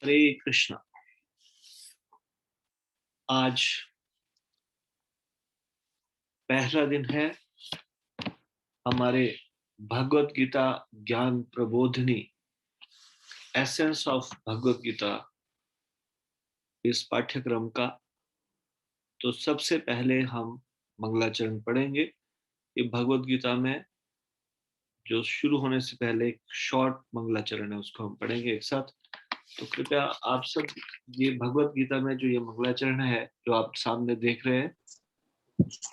हरे कृष्णा। आज पहला दिन है हमारे भगवत गीता ज्ञान प्रबोधिनी एसेंस ऑफ भगवत गीता इस पाठ्यक्रम का। तो सबसे पहले हम मंगलाचरण पढ़ेंगे। ये भगवत गीता में जो शुरू होने से पहले एक शॉर्ट मंगलाचरण है, उसको हम पढ़ेंगे एक साथ। तो कृपया आप सब ये भगवत गीता में जो ये मंगलाचरण है जो आप सामने देख रहे हैं,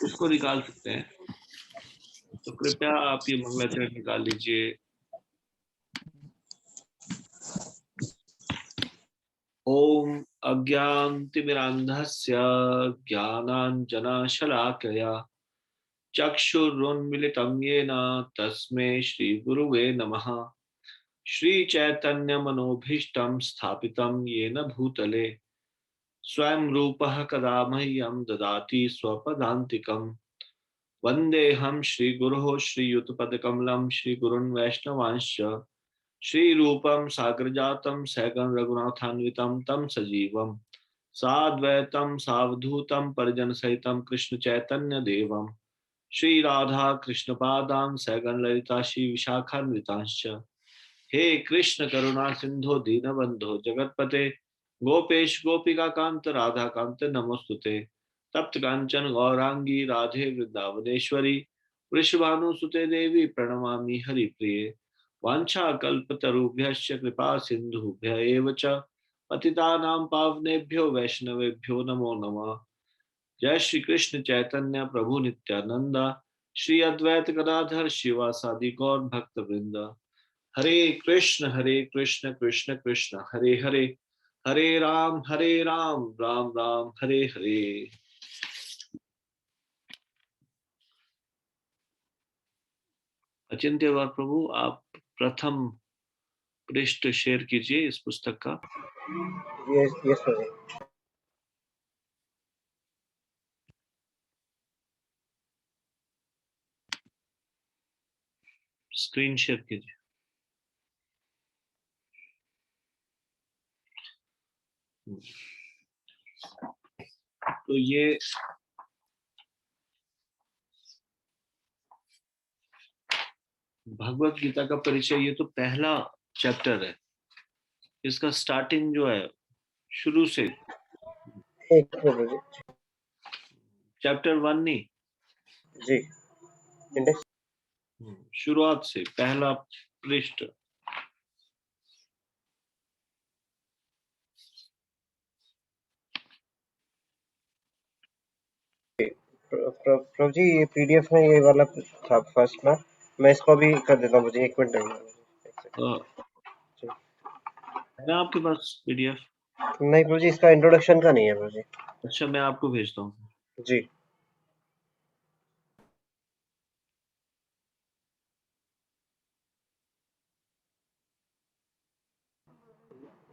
इसको निकाल सकते हैं। तो कृपया आप ये मंगलाचरण निकाल लीजिए। ओम अज्ञानतिमिरान्धस्य ज्ञानाञ्जनशलाकया चक्षुरुन्मीलितं येन तस्मै श्रीगुरुवे नमः। श्रीचैतन्यमनोभीष्टं स्थापितं येन भूतले स्वयं रूपः कदा मह्यं ददाति स्वपदान्तिकम्। वन्देऽहं श्रीगुरोः श्रीयुतपदकमलं श्रीगुरुन् वैष्णवांश्च श्रीरूपं साग्रजातं सहगण रघुनाथान्वितं तं सजीवम् साद्वैतं सावधूतं परिजनसहितं कृष्ण चैतन्य देवं श्री राधा कृष्ण पादां सहगण ललिता श्री विशाखान्वितांश्च। हे कृष्ण करुणा सिंधु दीनबंधो जगतपते गोपेश गोपिका कांत राधा कांत नमोस्तुते। तप्त कांचन गौरांगी राधे वृंदावनेश्वरी वृषभानुसुते देवी प्रणमामि हरिप्रिये। वाञ्छाकल्पतरुभ्यश्च कृपा सिन्धुभ्य एव च पतितानां पावनेभ्यो वैष्णवेभ्यो नमो नमः। जय श्री कृष्ण चैतन्य प्रभु नित्यानंद श्री अद्वैत गदाधर शिवासादि गौर भक्त वृंद। हरे कृष्ण कृष्ण कृष्ण हरे हरे हरे राम राम राम हरे हरे। अचिंत्यवार प्रभु, आप प्रथम पृष्ठ शेयर कीजिए इस पुस्तक का। यस प्रभु। स्क्रीन शेयर कीजिए। तो ये भगवत गीता का परिचय, ये तो पहला चैप्टर है। इसका स्टार्टिंग जो है शुरू से, एक प्रभु जी। चैप्टर 1 नहीं, जी इंडेक्स शुरुआत से पहला पृष्ठ। प्रभु जी, ये पीडीएफ में ये वाला था फर्स्ट ना, मैं इसको भी कर देता हूँ मुझे, एक मिनट है ना आपके पास पीडीएफ? नहीं प्रभु जी, इसका इंट्रोडक्शन का नहीं है प्रभु जी। अच्छा, मैं आपको भेजता हूँ। जी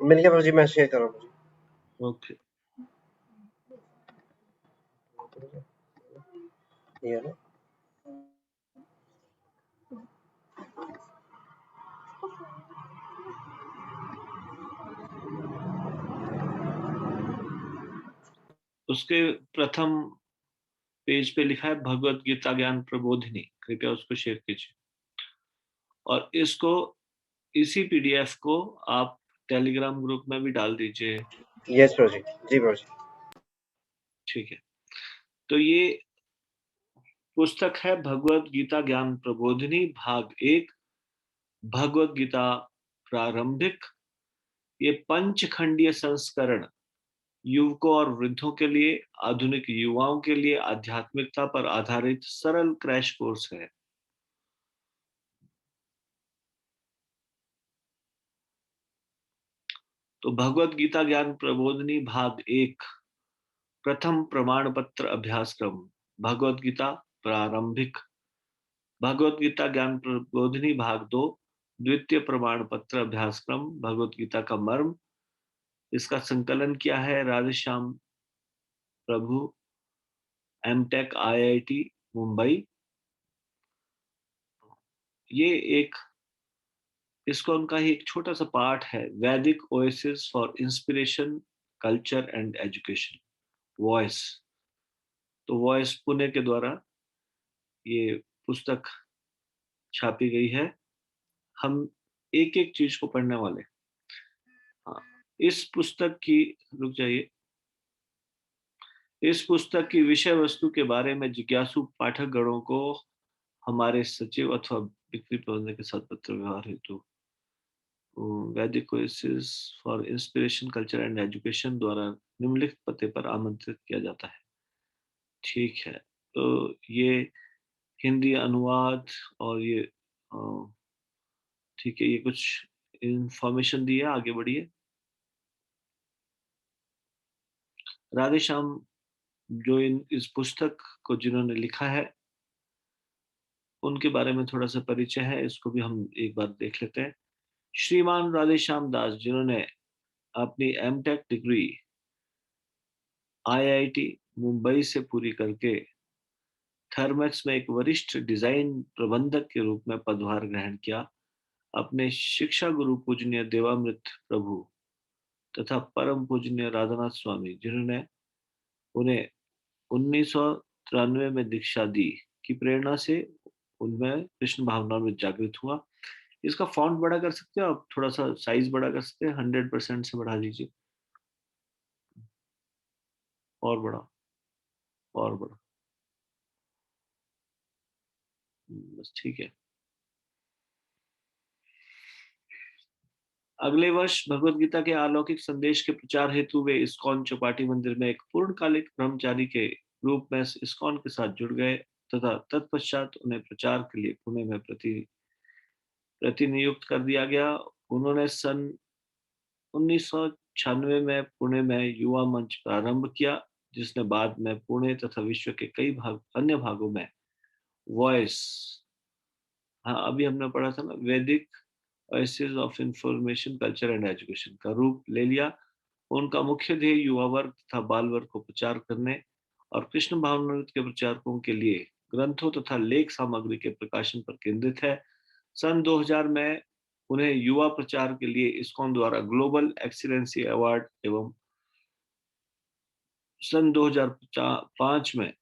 मिल गया प्रभु जी, मैं शेयर कर रहा हूँ। ओके। ये है ना? उसके प्रथम पेज पे लिखा है भगवत गीता ज्ञान प्रबोधिनी, कृपया उसको शेयर कीजिए। और इसको, इसी पीडीएफ को आप टेलीग्राम ग्रुप में भी डाल दीजिए। यस प्रभु जी। जी प्रभु जी। ठीक है। तो ये पुस्तक है भगवत गीता ज्ञान प्रबोधिनी भाग 1, भगवत गीता प्रारंभिक। ये पंचखंडीय संस्करण युवकों और वृद्धों के लिए, आधुनिक युवाओं के लिए आध्यात्मिकता पर आधारित सरल क्रैश कोर्स है। तो भगवत गीता ज्ञान प्रबोधिनी भाग 1, प्रथम प्रमाण पत्र अभ्यासक्रम, भगवत गीता प्रारंभिक। भगवत गीता ज्ञान प्रबोधिनी भाग 2, द्वितीय प्रमाण पत्र अभ्यासक्रम, भगवत गीता का मर्म। इसका संकलन किया है राधेश्याम प्रभु, एमटेक इसको उनका ही एक छोटा सा पार्ट है, वैदिक oasis for inspiration culture and education, voice. तो वॉइस पुणे के द्वारा ये पुस्तक छापी गई है। हम एक एक चीज को पढ़ने वाले। हाँ, इस पुस्तक की, रुक जाइए, इस पुस्तक की विषय वस्तु के बारे में जिज्ञासु पाठक गणों को हमारे सचिव अथवा बिक्री प्रबंधक के साथ पत्र व्यवहार हेतु वैदिक oasis for inspiration culture and education द्वारा निम्नलिखित पते पर आमंत्रित किया जाता है। ठीक है, तो ये हिंदी अनुवाद और ये ठीक है, ये कुछ इंफॉर्मेशन दी है, आगे बढ़िए। राधे श्याम जो इस पुस्तक को जिन्होंने लिखा है उनके बारे में थोड़ा सा परिचय है, इसको भी हम एक बार देख लेते हैं। श्रीमान राधे श्याम दास, जिन्होंने अपनी एमटेक डिग्री आईआईटी मुंबई से पूरी करके थर्मैक्स में एक वरिष्ठ डिजाइन प्रबंधक के रूप में पदभार ग्रहण किया, अपने शिक्षा गुरु पूजनीय देवामृत प्रभु तथा परम पूजनीय राधानाथ स्वामी, जिन्होंने उन्हें 1993 में दीक्षा दी, की प्रेरणा से उनमें कृष्ण भावना में जागृत हुआ। इसका फॉन्ट बड़ा कर सकते हो आप, थोड़ा सा साइज बड़ा कर सकते हैं, 100% से बढ़ा लीजिए, और बड़ा, और बड़ा, बस ठीक है। अगले वर्ष भगवत गीता के अलौकिक संदेश के प्रचार हेतु वे इस्कॉन चौपाटी मंदिर में एक पूर्णकालिक ब्रह्मचारी के रूप में इस्कॉन के साथ जुड़ गए तथा तत्पश्चात उन्हें प्रचार के लिए पुणे में प्रतिनियुक्त कर दिया गया। उन्होंने सन 1996 में पुणे में युवा मंच प्रारंभ किया, जिसने बाद में पुणे तथा विश्व के कई अन्य भागों में वॉइस, हाँ अभी हमने पढ़ा था ना, वैदिक oasis of information culture and education का रूप ले लिया। उनका मुख्य ध्येय युवा वर्ग तथा बाल वर्ग को प्रचार करने और कृष्ण भावनामृत के प्रचारकों के लिए ग्रंथों तथा लेख सामग्री के प्रकाशन पर केंद्रित है। सन 2000 में उन्हें युवा प्रचार के लिए इस्कॉन द्वारा ग्लोबल एक्सीलेंसी अवार्ड एवं सन 2005 में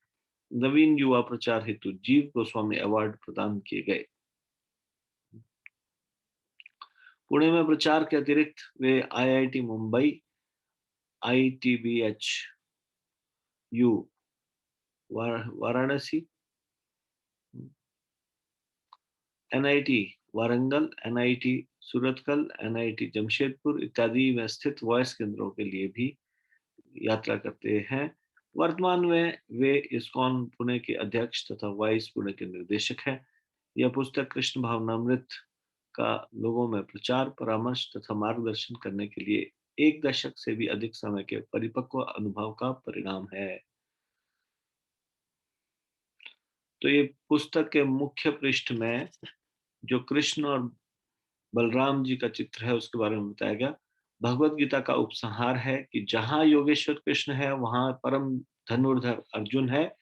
नवीन युवा प्रचार हेतु जीव गोस्वामी अवार्ड प्रदान किए गए। पुणे में प्रचार के अतिरिक्त वे IIT Mumbai, ITBH U Varanasi, NIT Warangal, NIT Surathkal, NIT Jamshedpur इत्यादि में स्थित वॉइस केंद्रों के लिए भी यात्रा करते हैं। वर्तमान में वे इस्कॉन पुणे के अध्यक्ष तथा वॉइस पुणे के निर्देशक हैं। यह पुस्तक कृष्ण भावनामृत का लोगों में प्रचार, परामर्श तथा मार्गदर्शन करने के लिए 1 दशक से भी अधिक समय के परिपक्व अनुभव का परिणाम है। तो ये पुस्तक के मुख्य पृष्ठ में जो कृष्ण और बलराम जी का चित्र है उसके बारे में बताया गया। भगवत गीता का उपसंहार है कि जहां योगेश्वर कृष्ण है वहां परम धनुर्धर अर्जुन है,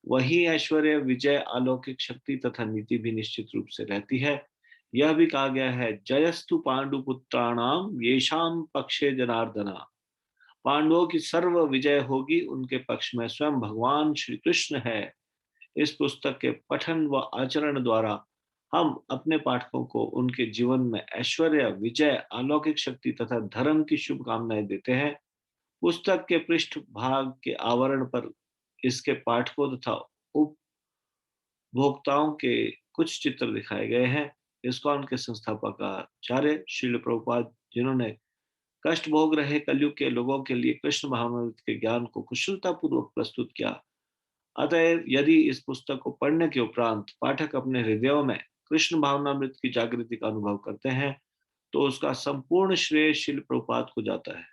वही ऐश्वर्य, विजय, अलौकिक शक्ति तथा नीति भी निश्चित रूप से रहती है। यह भी कहा गया है, जयस्तु पांडुपुत्राणाम येषाम पक्षे जनार्दना, पांडवों की सर्व विजय होगी, उनके पक्ष में स्वयं भगवान श्री कृष्ण है। इस पुस्तक के पठन व आचरण द्वारा हम अपने पाठकों को उनके जीवन में ऐश्वर्य, विजय, अलौकिक शक्ति तथा धर्म की शुभकामनाएं देते हैं। पुस्तक के पृष्ठ भाग के आवरण पर इसके पाठकों तथा उपभोक्ताओं के कुछ चित्र दिखाए गए हैं। इस्कॉन के संस्थापक आचार्य श्रील प्रभुपाद, जिन्होंने कष्ट भोग रहे कलयुग के लोगों के लिए कृष्ण भावनामृत के ज्ञान को कुशलता पूर्वक प्रस्तुत किया। अतः यदि इस पुस्तक को पढ़ने के उपरांत पाठक अपने हृदयों में कृष्ण भावनामृत की जागृति का अनुभव करते हैं तो उसका संपूर्ण श्रेय शिल प्रभुपाद को जाता है।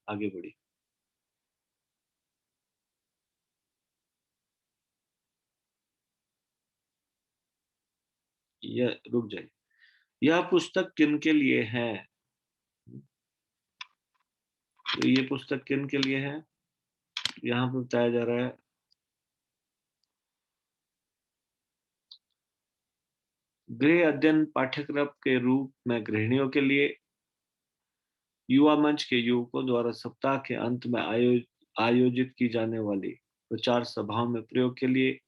आगे बढ़ी, यह रुक जाए। यह पुस्तक किन के लिए है? तो ये पुस्तक किन के लिए है यहाँ पर बताया जा रहा है। गृह अध्ययन पाठ्यक्रम के रूप में गृहिणियों के लिए, युवा मंच के युवकों द्वारा सप्ताह के अंत में आयोजित की जाने वाली प्रचार सभाओं में प्रयोग के लिए,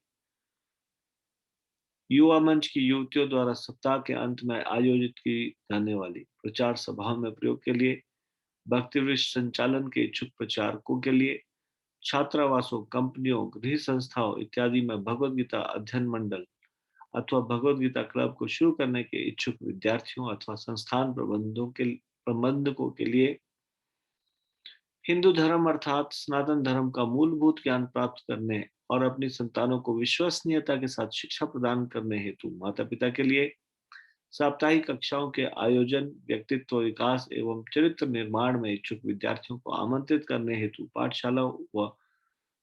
युवा मंच की युवतियों द्वारा सप्ताह के अंत में आयोजित की जाने वाली प्रचार सभाओं में प्रयोग के लिए, भक्तिवृष्टि संचालन के इच्छुक प्रचारकों के लिए, छात्रावासों, कंपनियों, गृह संस्थाओं इत्यादि में भगवत गीता अध्ययन मंडल अथवा भगवत गीता क्लब को शुरू करने के इच्छुक विद्यार्थियों अथवा संस्थान प्रबंधकों के लिए, हिंदू धर्म अर्थात सनातन धर्म का मूलभूत ज्ञान प्राप्त करने और अपनी संतानों को विश्वसनीयता के साथ शिक्षा प्रदान करने हेतु माता पिता के लिए, साप्ताहिक कक्षाओं के आयोजन, व्यक्तित्व विकास एवं चरित्र निर्माण में इच्छुक विद्यार्थियों को आमंत्रित करने हेतु पाठशालाओं व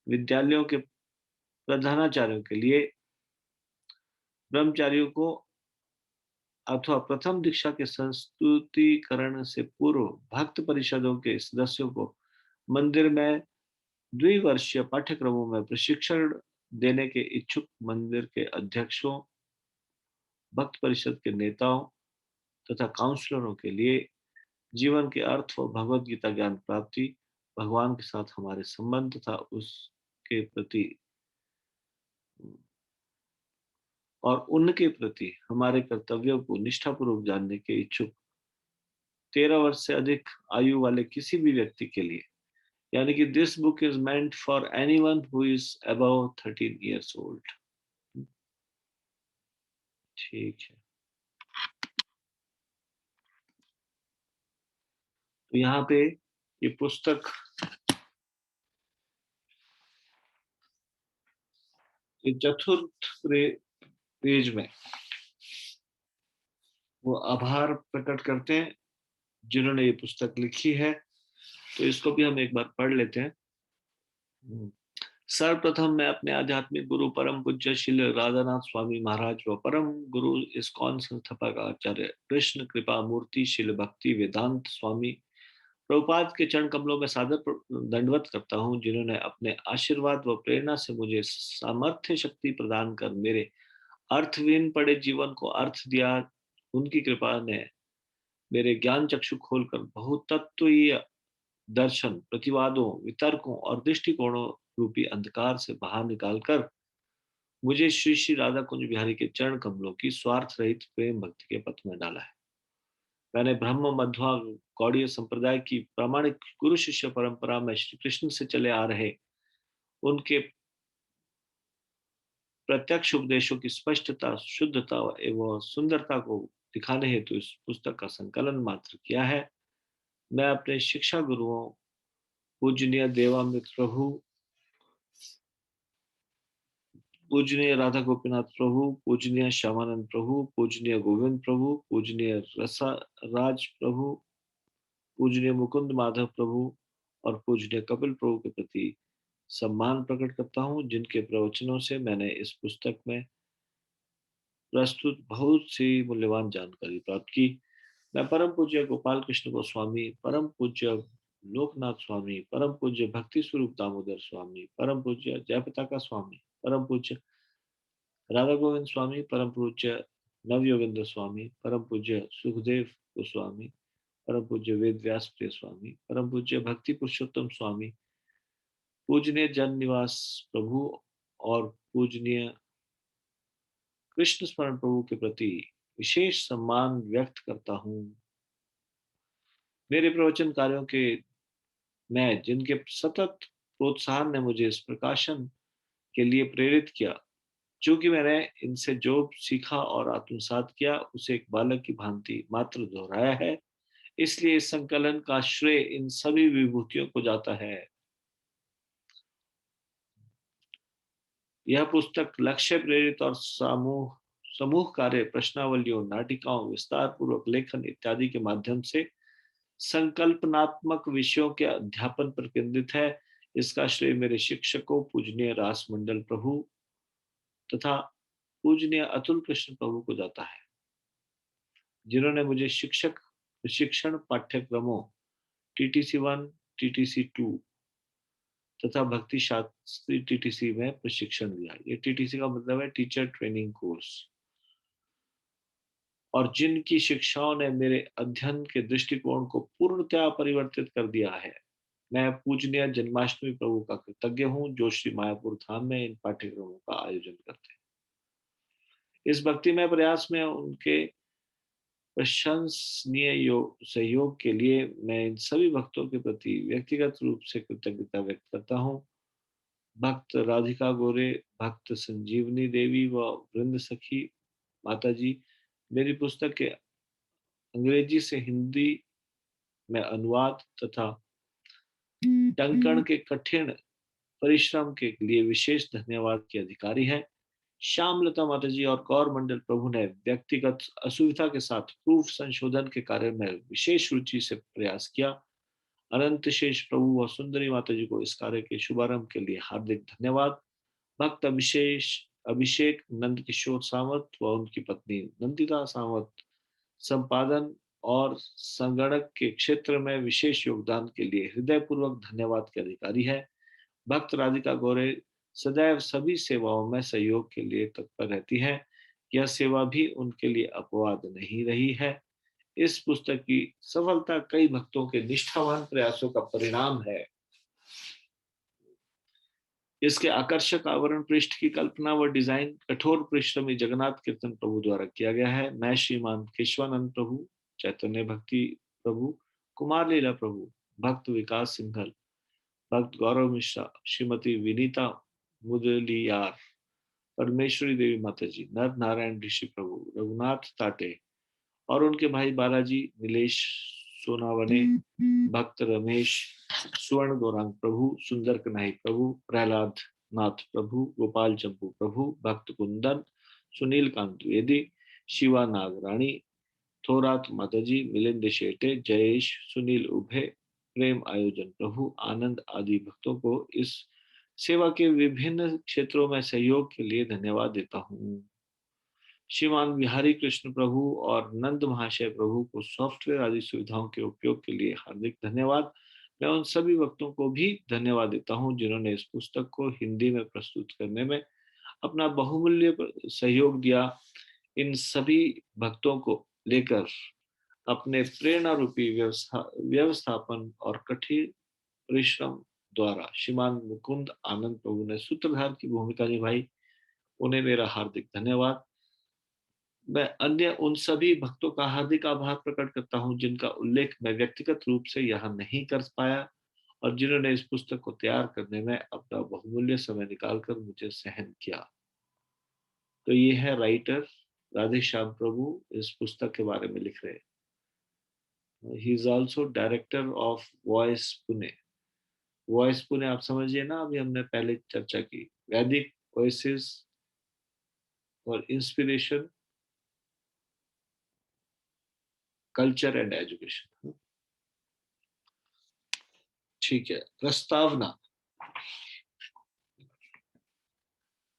विद्यालयों के प्रधानाचार्यों के लिए, ब्रह्मचारियों को अथवा प्रथम दीक्षा के संस्तुतिकरण से पूर्व भक्त परिषदों के सदस्यों को मंदिर में द्विवर्षीय पाठ्यक्रमों में प्रशिक्षण देने के इच्छुक मंदिर के अध्यक्षों, भक्त परिषद के नेताओं तथा काउंसलरों के लिए, जीवन के अर्थ व भगवत गीता ज्ञान प्राप्ति, भगवान के साथ हमारे संबंध तथा उसके प्रति और उनके प्रति हमारे कर्तव्यों को निष्ठापूर्वक जानने के इच्छुक 13 वर्ष से अधिक आयु वाले किसी भी व्यक्ति के लिए, यानी कि this book is meant for anyone who is above 13 years old। ठीक है, तो यहाँ पे ये पुस्तक ये चतुर्थ पेज में वो आभार प्रकट करते हैं जिन्होंने ये पुस्तक लिखी है। तो इसको भी हम एक बार पढ़ लेते हैं। सर्वप्रथम मैं अपने आध्यात्मिक गुरु परम पूज्य श्री राधानाथ स्वामी महाराज व परम गुरु इस्कॉन संस्थापक आचार्य कृष्ण कृपा मूर्ति श्री भक्ति वेदांत स्वामी प्रभुपाद के चरण कमलों में सादर दंडवत करता हूँ, जिन्होंने अपने आशीर्वाद व प्रेरणा से मुझे सामर्थ्य शक्ति प्रदान कर मेरे अर्थहीन पड़े जीवन को अर्थ दिया। उनकी कृपा ने मेरे ज्ञान चक्षु खोलकर बहुतत्वीय दर्शन, प्रतिवादों, वितर्कों और दृष्टिकोणों रूपी अंधकार से बाहर निकालकर मुझे श्री श्री राधा कुंज बिहारी के चरण कमलों की स्वार्थ रहित प्रेम भक्ति के पथ में डाला है। मैंने ब्रह्म मध्वा गौड़ीय संप्रदाय की प्रामाणिक गुरु शिष्य परंपरा में श्री कृष्ण से चले आ रहे उनके प्रत्यक्ष उपदेशों की स्पष्टता, शुद्धता एवं सुंदरता को दिखाने हेतु इस पुस्तक का संकलन मात्र किया है। मैं अपने शिक्षा गुरुओं पूजनीय देवामृत प्रभु, पूजनीय राधा गोपीनाथ प्रभु, पूजनीय श्यामानंद प्रभु, पूजनीय गोविंद प्रभु, पूजनीय रसराज प्रभु, पूजनीय मुकुंद माधव प्रभु और पूजनीय कपिल प्रभु के प्रति सम्मान प्रकट करता हूँ, जिनके प्रवचनों से मैंने इस पुस्तक में प्रस्तुत बहुत सी मूल्यवान जानकारी प्राप्त की। मैं परम पूज्य गोपाल कृष्ण गोस्वामी, परम पूज्य लोकनाथ स्वामी, परम पूज्य भक्ति स्वरूप दामोदर स्वामी, परम पूज्य जयपताका स्वामी, परम पूज्य राधा गोविंद स्वामी, परम पूज्य नव योगेंद्र स्वामी, परम पूज्य सुखदेव गोस्वामी, परम पूज्य वेद व्यास प्रिय स्वामी, परम पूज्य भक्ति पुरुषोत्तम स्वामी, पूजनीय जन निवास प्रभु और पूजनीय कृष्ण स्मरण प्रभु के प्रति विशेष सम्मान व्यक्त करता हूँ। मेरे प्रवचन कार्यों के मैं जिनके सतत प्रोत्साहन ने मुझे इस प्रकाशन के लिए प्रेरित किया, चूंकि मैंने इनसे जो सीखा और आत्मसात किया उसे एक बालक की भांति मात्र दोहराया है, इसलिए इस संकलन का श्रेय इन सभी विभूतियों को जाता है। यह पुस्तक लक्ष्य प्रेरित और समूह कार्य, प्रश्नावलियों, नाटिकाओं, विस्तार पूर्वक लेखन इत्यादि के माध्यम से संकल्पनात्मक विषयों के अध्यापन पर केंद्रित है। इसका श्रेय मेरे शिक्षकों पूजनीय रास मंडल प्रभु तथा पूजनीय अतुल कृष्ण प्रभु को जाता है, जिन्होंने मुझे शिक्षक प्रशिक्षण पाठ्यक्रमों TTC 1, TTC 2 तथा भक्ति शास्त्री TTC में प्रशिक्षण दिया। ये TTC का मतलब है टीचर ट्रेनिंग कोर्स। और जिनकी शिक्षाओं ने मेरे अध्ययन के दृष्टिकोण को पूर्णतया परिवर्तित कर दिया है। मैं पूजनीय जन्माष्टमी प्रभु का कृतज्ञ हूँ, जो श्री मायापुर धाम में इन पाठ्यक्रमों का आयोजन करते हैं। इस भक्तिमय प्रयास में उनके प्रशंसनीय सहयोग के लिए मैं इन सभी भक्तों के प्रति व्यक्तिगत रूप से कृतज्ञता व्यक्त करता हूँ। भक्त राधिका गोरे, भक्त संजीवनी देवी व वृंद सखी माता जी, मेरी पुस्तक के अंग्रेजी से हिंदी में अनुवाद तथा टंकण के कठिन परिश्रम के लिए विशेष धन्यवाद के अधिकारी हैं। श्यामलता माता जी और गौर मंडल प्रभु ने व्यक्तिगत असुविधा के साथ प्रूफ संशोधन के कार्य में विशेष रुचि से प्रयास किया। अनंत शेष प्रभु व सुंदरी माता जी को इस कार्य के शुभारंभ के लिए हार्दिक धन्यवाद। भक्त अभिषेक नंद किशोर सावंत व उनकी पत्नी नंदिता सावंत संपादन और संगणक के क्षेत्र में विशेष योगदान के लिए हृदयपूर्वक धन्यवाद के अधिकारी है। भक्त राधिका गोरे सदैव सभी सेवाओं में सहयोग के लिए तत्पर रहती है। यह सेवा भी उनके लिए अपवाद नहीं रही है। इस पुस्तक की सफलता कई भक्तों के निष्ठावान प्रयासों का परिणाम है। इसके आकर्षक आवरण पृष्ठ की कल्पना व डिजाइन कठोर परिश्रमी जगन्नाथ कीर्तन प्रभु द्वारा किया गया है। मैं श्रीमान केशवानंद प्रभु, चैतन्य भक्ति प्रभु, कुमार लीला प्रभु, भक्त विकास सिंघल, भक्त गौरव मिश्रा, श्रीमती विनीता मुदलियार, परमेश्वरी देवी माता जी, नर नारायण ऋषि प्रभु, रघुनाथ ताटे और उनके भाई बालाजी, नीलेश सोनावने, भक्त रमेश, स्वर्ण गौरांग प्रभु, सुंदर कन्हई प्रभु, प्रहलाद नाथ प्रभु, गोपाल चंपू प्रभु, भक्त कुंदन, सुनील कांत द्विवेदी, शिवा नागराणी, थोरात माताजी, मिलिंद शेटे, जयेश, सुनील उभे, प्रेम आयोजन प्रभु, आनंद आदि भक्तों को इस सेवा के विभिन्न क्षेत्रों में सहयोग के लिए धन्यवाद देता हूँ। श्रीमान बिहारी कृष्ण प्रभु और नंद महाशय प्रभु को सॉफ्टवेयर आदि सुविधाओं के उपयोग के लिए हार्दिक धन्यवाद। मैं उन सभी भक्तों को भी धन्यवाद देता हूं जिन्होंने इस पुस्तक को हिंदी में प्रस्तुत करने में अपना बहुमूल्य सहयोग दिया। इन सभी भक्तों को लेकर अपने प्रेरणा रूपी व्यवस्थापन और कठिन परिश्रम द्वारा श्रीमान मुकुंद आनंद प्रभु ने सूत्रधार की भूमिका निभाई। उन्हें मेरा हार्दिक धन्यवाद। मैं अन्य उन सभी भक्तों का हार्दिक आभार प्रकट करता हूं जिनका उल्लेख मैं व्यक्तिगत रूप से यहाँ नहीं कर पाया और जिन्होंने इस पुस्तक को तैयार करने में अपना बहुमूल्य समय निकालकर मुझे सहन किया। तो ये है राइटर राधे श्याम प्रभु इस पुस्तक के बारे में लिख रहे हैं। He is also director of voice Pune. Voice Pune आप समझिए ना, अभी हमने पहले चर्चा की, वैदिक वॉइसेस और इंस्पिरेशन, कल्चर एंड एजुकेशन। ठीक है, प्रस्तावना।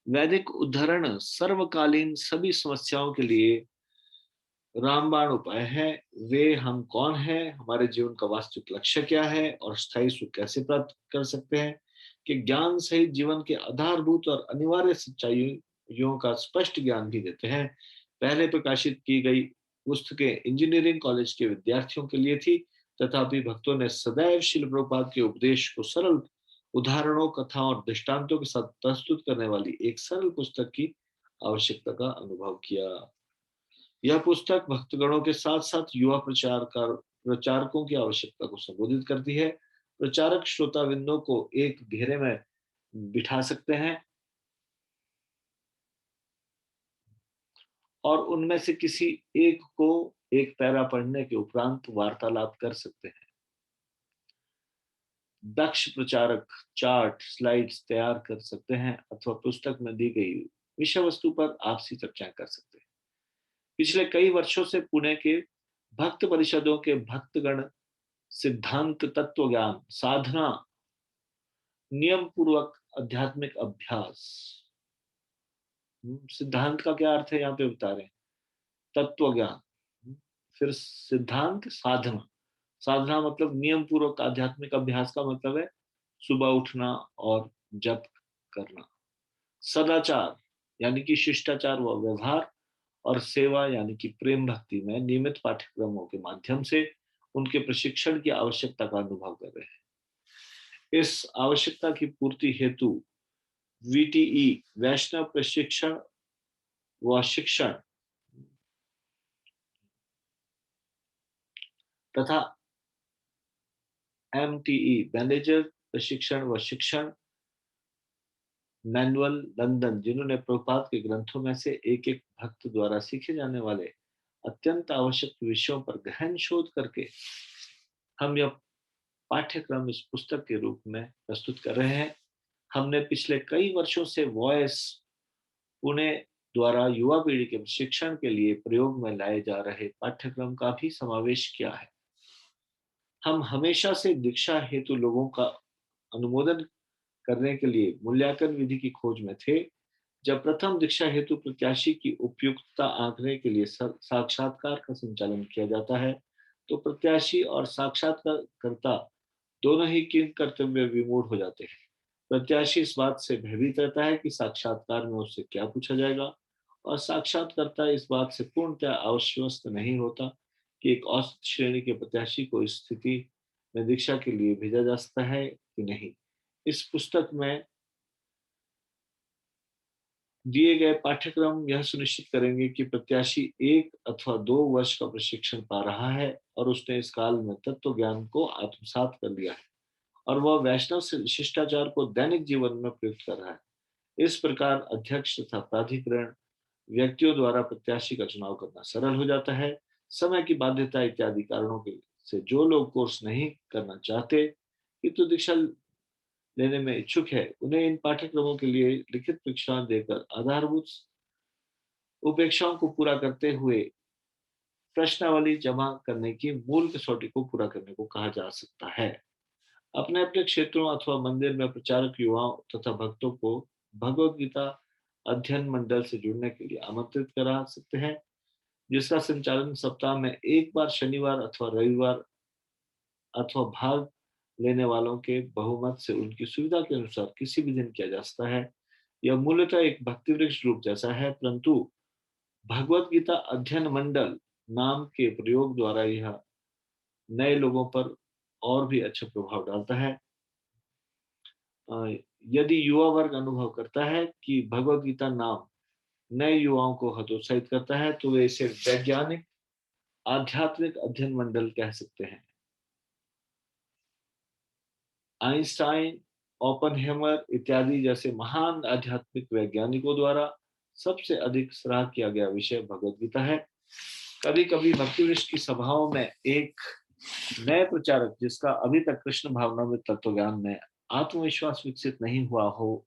वैदिक उद्धरण सर्वकालीन सभी समस्याओं के लिए रामबाण उपाय है। वे हम कौन है, हमारे जीवन का वास्तविक लक्ष्य क्या है और स्थायी सुख कैसे प्राप्त कर सकते हैं कि ज्ञान सहित जीवन के आधारभूत और अनिवार्य सच्चाइयों का स्पष्ट ज्ञान भी देते हैं। पहले प्रकाशित की गई पुस्तकें इंजीनियरिंग कॉलेज के विद्यार्थियों के लिए थी, तथापि भक्तों ने सदैव श्रील प्रभुपाद के उपदेश को सरल उदाहरणों, कथाओं और दृष्टांतों के साथ प्रस्तुत करने वाली एक सरल पुस्तक की आवश्यकता का अनुभव किया। यह पुस्तक भक्तगणों के साथ साथ युवा प्रचारकों की आवश्यकता को संबोधित करती है। प्रचारक श्रोताविंदों को एक घेरे में बिठा सकते हैं और उनमें से किसी एक को एक पैरा पढ़ने के उपरांत वार्तालाप कर सकते हैं। दक्ष प्रचारक चार्ट स्लाइड्स तैयार कर सकते हैं अथवा पुस्तक में दी गई विषय वस्तु पर आपसी चर्चाएं कर सकते हैं। पिछले कई वर्षों से पुणे के भक्त परिषदों के भक्तगण सिद्धांत, तत्व ज्ञान, साधना, नियम पूर्वक आध्यात्मिक अभ्यास, सिद्धांत का क्या अर्थ है यहाँ पे बता रहे हैं, तत्व ज्ञान, फिर सिद्धांत, साधना। साधना मतलब नियम पूर्वक आध्यात्मिक अभ्यास का मतलब है सुबह उठना और जप करना। सदाचार यानी कि शिष्टाचार व व्यवहार और सेवा यानी कि प्रेम भक्ति में नियमित पाठ्यक्रमों के माध्यम से उनके प्रशिक्षण की आवश्यकता का अनुभव कर रहे हैं। इस आवश्यकता की पूर्ति हेतु वीटीई वैष्णव प्रशिक्षण व शिक्षण तथा एमटीई मैनेजर प्रशिक्षण व शिक्षण मैनुअल लंदन, जिन्होंने प्रभुपाद के ग्रंथों में से एक एक भक्त द्वारा सीखे जाने वाले अत्यंत आवश्यक विषयों पर गहन शोध करके हम यह पाठ्यक्रम इस पुस्तक के रूप में प्रस्तुत कर रहे हैं। हमने पिछले कई वर्षों से वॉइस पुणे द्वारा युवा पीढ़ी के प्रशिक्षण के लिए प्रयोग में लाए जा रहे पाठ्यक्रम का भी समावेश किया है। हम हमेशा से दीक्षा हेतु लोगों का अनुमोदन करने के लिए मूल्यांकन विधि की खोज में थे। जब प्रथम दीक्षा हेतु प्रत्याशी की उपयुक्तता आंकने के लिए साक्षात्कार का संचालन किया जाता है, तो प्रत्याशी और साक्षात्कारकर्ता दोनों ही किन कर्तव्य विमूढ़ हो जाते हैं। प्रत्याशी इस बात से भयभीत रहता है कि साक्षात्कार में उससे क्या पूछा जाएगा, और साक्षात्कारकर्ता इस बात से पूर्णतः आश्वस्त नहीं होता कि एक औसत श्रेणी के प्रत्याशी को इस स्थिति में दीक्षा के लिए भेजा जा सकता है कि नहीं। इस पुस्तक में दिए गए पाठ्यक्रम यह सुनिश्चित करेंगे कि प्रत्याशी 1 अथवा 2 वर्ष का प्रशिक्षण पा रहा है और उसने इस काल में तत्व ज्ञान को आत्मसात कर लिया है और वह वैष्णव शिष्टाचार को दैनिक जीवन में प्रयुक्त कर रहा है। इस प्रकार अध्यक्ष तथा प्राधिकरण व्यक्तियों द्वारा प्रत्याशी का चुनाव करना सरल हो जाता है। समय की बाध्यता इत्यादि कारणों के से जो लोग कोर्स नहीं करना चाहते किंतु दीक्षा लेने में इच्छुक है, उन्हें इन पाठ्यक्रमों के लिए लिखित परीक्षाएं देकर आधारभूत उपेक्षाओं को पूरा करते हुए प्रश्नावली जमा करने की मूल कसौटी को पूरा करने को कहा जा सकता है। अपने अपने क्षेत्रों अथवा मंदिर में प्रचारक युवाओं तथा भक्तों को भगवत गीता अध्ययन मंडल से जुड़ने के लिए आमंत्रित करा सकते हैं, जिसका संचालन सप्ताह में एक बार शनिवार अथवा रविवार अथवा भाग लेने वालों के बहुमत से उनकी सुविधा के अनुसार किसी भी दिन किया जा सकता है। यह मूलतः एक भक्ति वृक्ष रूप जैसा है, परंतु भगवत गीता अध्ययन मंडल नाम के प्रयोग द्वारा यह नए लोगों पर और भी अच्छा प्रभाव डालता है। यदि युवा वर्ग अनुभव करता है कि भगवत गीता नाम नए युवाओं को हतोत्साहित करता है, तो वे इसे वैज्ञानिक आध्यात्मिक अध्ययन मंडल कह सकते हैं। आइंस्टाइन, ओपनहेमर इत्यादि जैसे महान आध्यात्मिक वैज्ञानिकों द्वारा सबसे अधिक सराहा किया गया विषय भगवत गीता है। कभी कभी भक्ति वृक्ष की सभाओं में एक नए प्रचारक जिसका अभी तक कृष्ण भावना में तत्व ज्ञान में आत्मविश्वास विकसित नहीं हुआ हो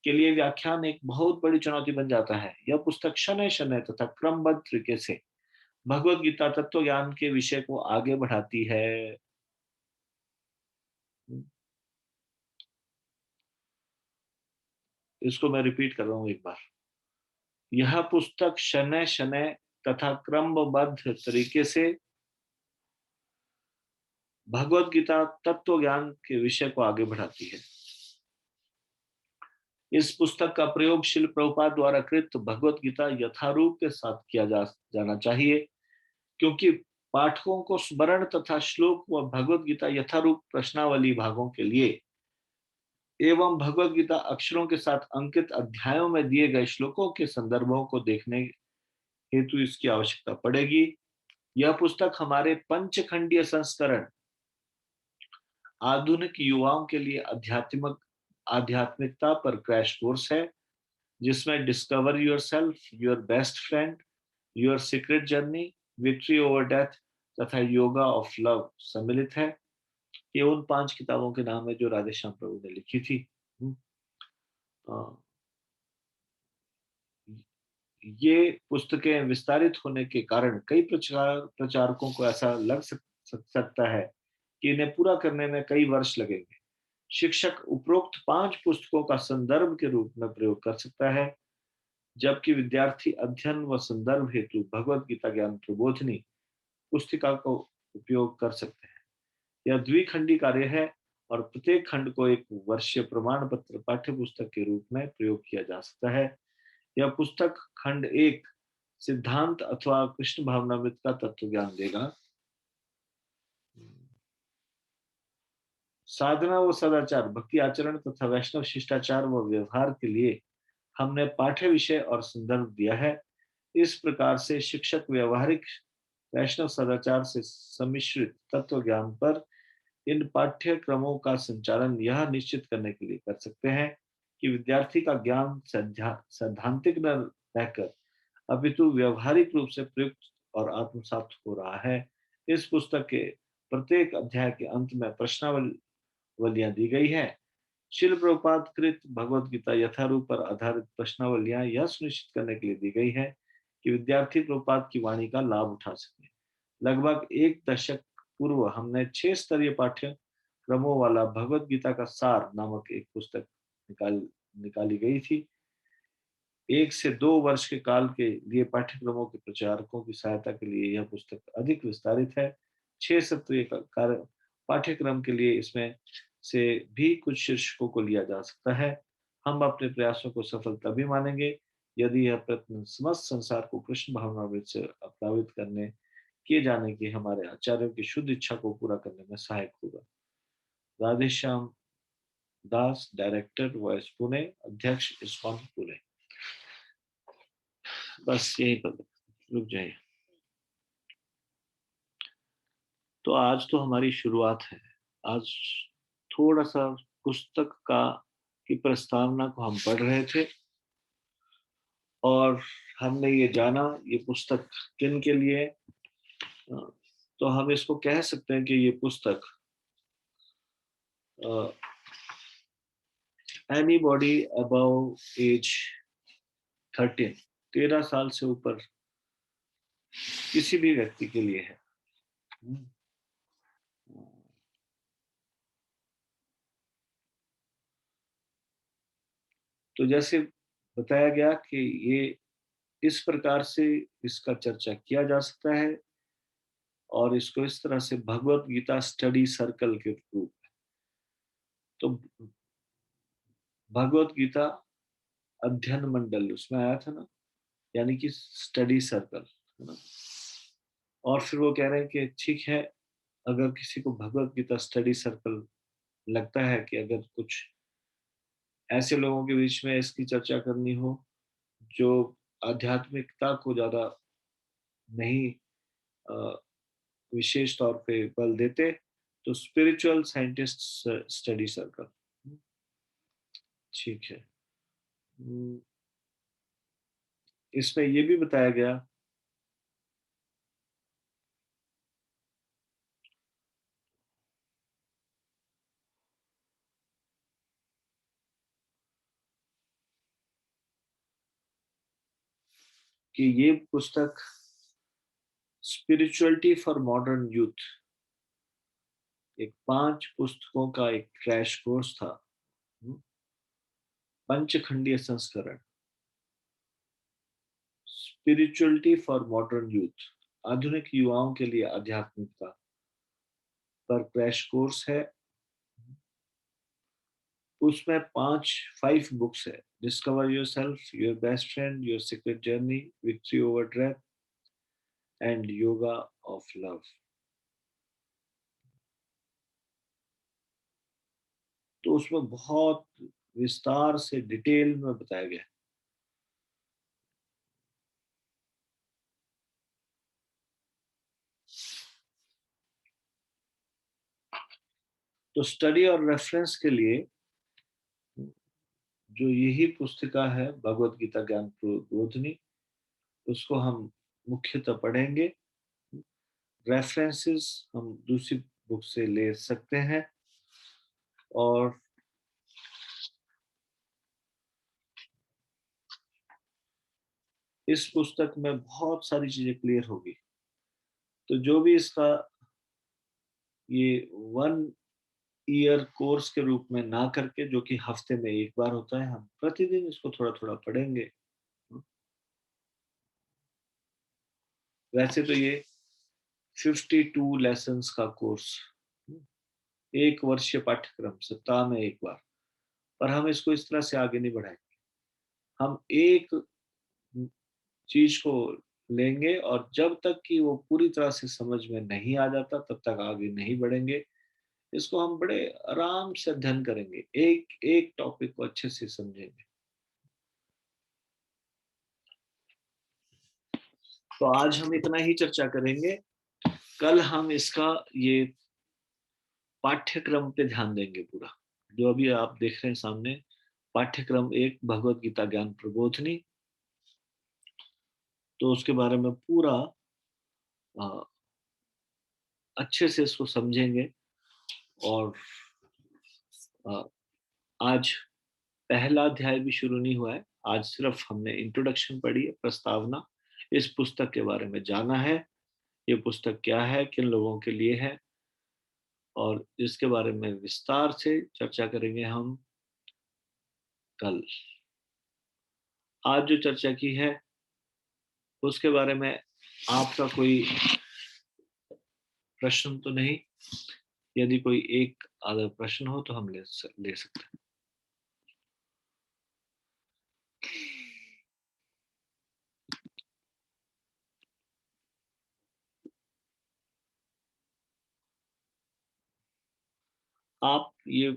के लिए व्याख्यान एक बहुत बड़ी चुनौती बन जाता है। यह पुस्तक शनय शनय तथा क्रमबद्ध तरीके से भगवत गीता तत्व ज्ञान के विषय को आगे बढ़ाती है। इसको मैं रिपीट कर रहा हूं एक बार। यह पुस्तक शनय शनय तथा क्रमबद्ध तरीके से भगवत गीता तत्व ज्ञान के विषय को आगे बढ़ाती है। इस पुस्तक का प्रयोग श्रील प्रभुपाद द्वारा कृत भगवत गीता यथारूप के साथ किया जाना चाहिए, क्योंकि पाठकों को स्मरण तथा श्लोक व भगवत गीता यथारूप प्रश्नावली भागों के लिए एवं भगवत गीता अक्षरों के साथ अंकित अध्यायों में दिए गए श्लोकों के संदर्भों को देखने हेतु इसकी आवश्यकता पड़ेगी। यह पुस्तक हमारे पंचखंडीय संस्करण आधुनिक युवाओं के लिए आध्यात्मिकता पर क्रैश कोर्स है, जिसमें discover yourself, your best friend, your secret journey, victory over death तथा योगा ऑफ लव सम्मिलित है। ये उन 5 किताबों के नाम है जो राधेश्याम प्रभु ने लिखी थी। ये पुस्तकें विस्तारित होने के कारण कई प्रचारकों को ऐसा लग सकता है कि इन्हें पूरा करने में कई वर्ष लगेंगे। शिक्षक उपरोक्त 5 पुस्तकों का संदर्भ के रूप में प्रयोग कर सकता है, जबकि विद्यार्थी अध्ययन व संदर्भ हेतु भगवत गीता ज्ञान प्रबोधिनी पुस्तिका का उपयोग कर सकते हैं। यह द्विखंडी कार्य है और प्रत्येक खंड को एक वर्षीय प्रमाण पत्र पाठ्य पुस्तक के रूप में प्रयोग किया जा सकता है। यह पुस्तक खंड 1 सिद्धांत अथवा कृष्ण भावनामृत का तत्व ज्ञान देगा। साधना व सदाचार, भक्ति आचरण तथा वैष्णव शिष्टाचार व व्यवहार के लिए हमने पाठ्य विषय और संदर्भ दिया है। इस प्रकार से शिक्षक व्यवहारिक वैष्णव सदाचार से सम्मिश्रित तत्व ज्ञान पर इन पाठ्यक्रमों का संचालन यह निश्चित करने के लिए कर सकते हैं कि विद्यार्थी का ज्ञान सैद्धांतिक न रहकर अपितु व्यवहारिक रूप से प्रयुक्त और आत्मसात हो रहा है। इस पुस्तक के प्रत्येक अध्याय के अंत में प्रश्नावलियां दी गई है। शिल प्रभुपाद कृत भगवद गीता यथारूप पर आधारित प्रश्नावलियां यह सुनिश्चित करने के लिए दी गई है कि विद्यार्थी प्रभुपाद की वाणी का लाभ उठा सके। लगभग एक दशक पूर्व हमने 6 स्तरीय पाठ्यक्रमों वाला भगवद गीता का सार नामक एक पुस्तक निकाली गई थी। 1 से 2 वर्ष के काल के लिए पाठ्यक्रमों के प्रचारकों की सहायता के लिए यह पुस्तक अधिक विस्तारित है। 6 सत्रीय पाठ्यक्रम के लिए इसमें से भी कुछ शीर्षकों को लिया जा सकता है। हम अपने प्रयासों को सफल तभी मानेंगे यदि यह प्रयत्न समस्त संसार को कृष्ण भावनामृत से प्लावित करने किए जाने की हमारे आचार्यों की शुद्ध इच्छा को पूरा करने में सहायक होगा। राधेश्याम दास, डायरेक्टर वॉइस पुणे, अध्यक्ष इस्कॉन पुणे। बस यही पर रुक जाइए। तो आज तो हमारी शुरुआत है। आज थोड़ा सा पुस्तक का की प्रस्तावना को हम पढ़ रहे थे और हमने ये जाना ये पुस्तक किन के लिए। तो हम इसको कह सकते हैं कि ये पुस्तक एनीबॉडी अबव एज 13 साल से ऊपर किसी भी व्यक्ति के लिए है। तो जैसे बताया गया कि ये इस प्रकार से इसका चर्चा किया जा सकता है और इसको इस तरह से भगवत गीता स्टडी सर्कल के रूप में। तो भगवत गीता अध्ययन मंडल उसमें आया था ना, यानी कि स्टडी सर्कल है ना। और फिर वो कह रहे हैं कि ठीक है, अगर किसी को भगवत गीता स्टडी सर्कल लगता है कि अगर कुछ ऐसे लोगों के बीच में इसकी चर्चा करनी हो जो आध्यात्मिकता को ज्यादा नहीं विशेष तौर पे बल देते, तो स्पिरिचुअल साइंटिस्ट स्टडी सर्कल ठीक है। इसमें ये भी बताया गया कि ये पुस्तक स्पिरिचुअलिटी फॉर मॉडर्न यूथ एक 5 पुस्तकों का एक क्रैश कोर्स था। पंचखंडीय संस्करण स्पिरिचुअलिटी फॉर मॉडर्न यूथ, आधुनिक युवाओं के लिए आध्यात्मिकता पर क्रैश कोर्स है। उसमें 5 बुक्स है। Discover your self, your best friend, your secret journey, victory over death and yoga of love. तो उसमें बहुत विस्तार से डिटेल में बताया गया। तो स्टडी और रेफरेंस के लिए जो यही पुस्तिका है भगवत गीता ज्ञान प्रबोधिनी, उसको हम मुख्यतः पढ़ेंगे। रेफरेंसेस हम दूसरी बुक से ले सकते हैं और इस पुस्तक में बहुत सारी चीजें क्लियर होगी। तो जो भी इसका ये 1 ईयर कोर्स के रूप में ना करके, जो कि हफ्ते में एक बार होता है, हम प्रतिदिन इसको थोड़ा थोड़ा पढ़ेंगे। वैसे तो ये 52 लेसन्स का कोर्स, 1 वर्षीय पाठ्यक्रम, सप्ताह में एक बार, पर हम इसको इस तरह से आगे नहीं बढ़ाएंगे। हम एक चीज को लेंगे और जब तक कि वो पूरी तरह से समझ में नहीं आ जाता तब तक आगे नहीं बढ़ेंगे। इसको हम बड़े आराम से अध्ययन करेंगे, एक एक टॉपिक को अच्छे से समझेंगे। तो आज हम इतना ही चर्चा करेंगे। कल हम इसका ये पाठ्यक्रम पे ध्यान देंगे पूरा। जो अभी आप देख रहे हैं सामने, पाठ्यक्रम 1 भगवत गीता ज्ञान प्रबोधिनी, तो उसके बारे में पूरा अच्छे से इसको समझेंगे। और आज पहला अध्याय भी शुरू नहीं हुआ है, आज सिर्फ हमने इंट्रोडक्शन पढ़ी है, प्रस्तावना। इस पुस्तक के बारे में जाना है, ये पुस्तक क्या है, किन लोगों के लिए है, और इसके बारे में विस्तार से चर्चा करेंगे हम कल। आज जो चर्चा की है उसके बारे में आपका कोई प्रश्न तो नहीं? यदि कोई एक आधा प्रश्न हो तो हम ले सकते हैं। आप ये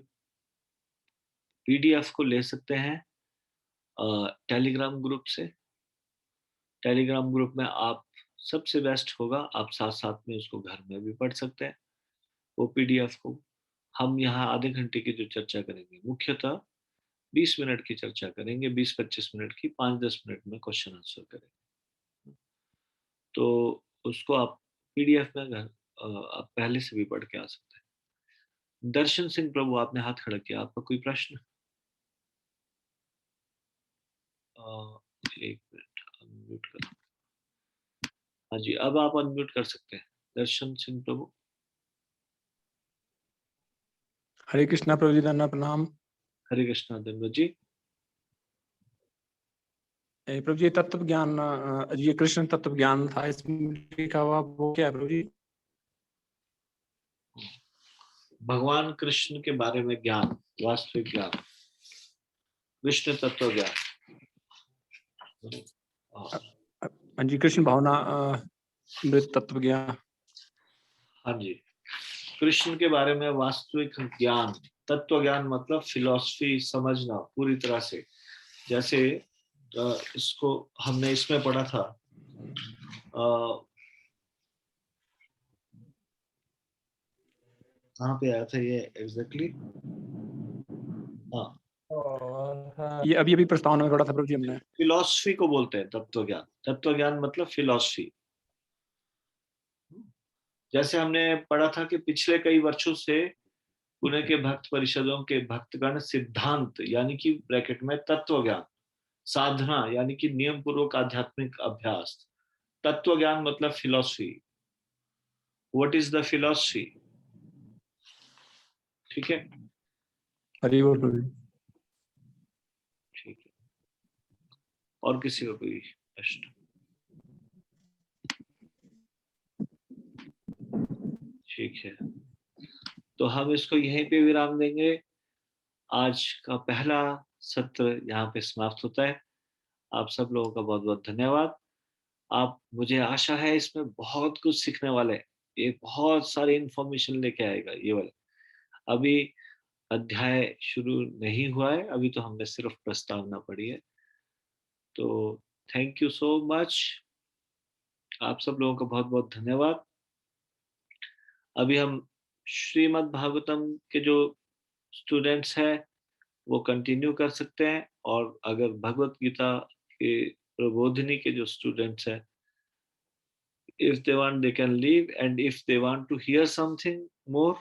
पीडीएफ को ले सकते हैं टेलीग्राम ग्रुप से। टेलीग्राम ग्रुप में आप सबसे बेस्ट होगा, आप साथ साथ में उसको घर में भी पढ़ सकते हैं। वो पीडीएफ को हम यहाँ आधे घंटे की जो चर्चा करेंगे, मुख्यतः 20 मिनट की चर्चा करेंगे, 20-25 मिनट की, 5-10 मिनट में क्वेश्चन आंसर करेंगे। तो उसको आप पीडीएफ में घर आप पहले से भी पढ़ के आ सकते हैं। दर्शन सिंह प्रभु, आपने हाथ खड़ा किया, आपका कोई प्रश्न? एक मिनट, अनम्यूट कर। हाँ जी, अब आप अनम्यूट कर सकते हैं, दर्शन सिंह प्रभु। हरे कृष्णा प्रभु जी, धन्यवाद, प्रणाम। हरे कृष्णा धन्यवाद जी। प्रभु जी, तत्व ज्ञान, ये कृष्ण तत्व ज्ञान था, इसमें लिखा हुआ वो क्या है प्रभु जी? भगवान कृष्ण के बारे में ज्ञान, वास्तविक ज्ञान, विष्णु तत्व ज्ञान। हाँ जी, कृष्ण भावना अमृत तत्व ज्ञान। हाँ जी, कृष्ण के बारे में वास्तविक ज्ञान, तत्व ज्ञान मतलब फिलॉसफी समझना पूरी तरह से। जैसे इसको हमने इसमें पढ़ा था, कहाँ पे आया था ये एग्जैक्टली? हाँ, ये अभी प्रस्तावना में पढ़ा था प्रभु जी हमने। फिलॉसफी को बोलते हैं तत्व ज्ञान। तत्व ज्ञान मतलब फिलॉसफी। जैसे हमने पढ़ा था कि पिछले कई वर्षों से पुणे के भक्त परिषदों के भक्तगण सिद्धांत यानी कि ब्रैकेट में तत्व ज्ञान, साधना यानी कि नियम पूर्वक आध्यात्मिक अभ्यास, तत्व ज्ञान मतलब philosophy. What is the philosophy? ठीक है, हरि बोल प्रभु जी। ठीक है। और किसी का कोई प्रश्न? ठीक है, तो हम इसको यहीं पे विराम देंगे। आज का पहला सत्र यहाँ पे समाप्त होता है। आप सब लोगों का बहुत बहुत धन्यवाद। आप, मुझे आशा है इसमें बहुत कुछ सीखने वाले हैं। ये बहुत सारी इंफॉर्मेशन लेके आएगा ये वाला। अभी अध्याय शुरू नहीं हुआ है, अभी तो हमने सिर्फ प्रस्तावना पढ़ी है। तो थैंक यू सो मच, आप सब लोगों का बहुत बहुत धन्यवाद। अभी हम श्रीमद् भागवतम के जो स्टूडेंट्स हैं वो कंटिन्यू कर सकते हैं, और अगर भगवत गीता के प्रबोधिनी के जो स्टूडेंट्स हैं, if they want they can leave, and if they want to hear something more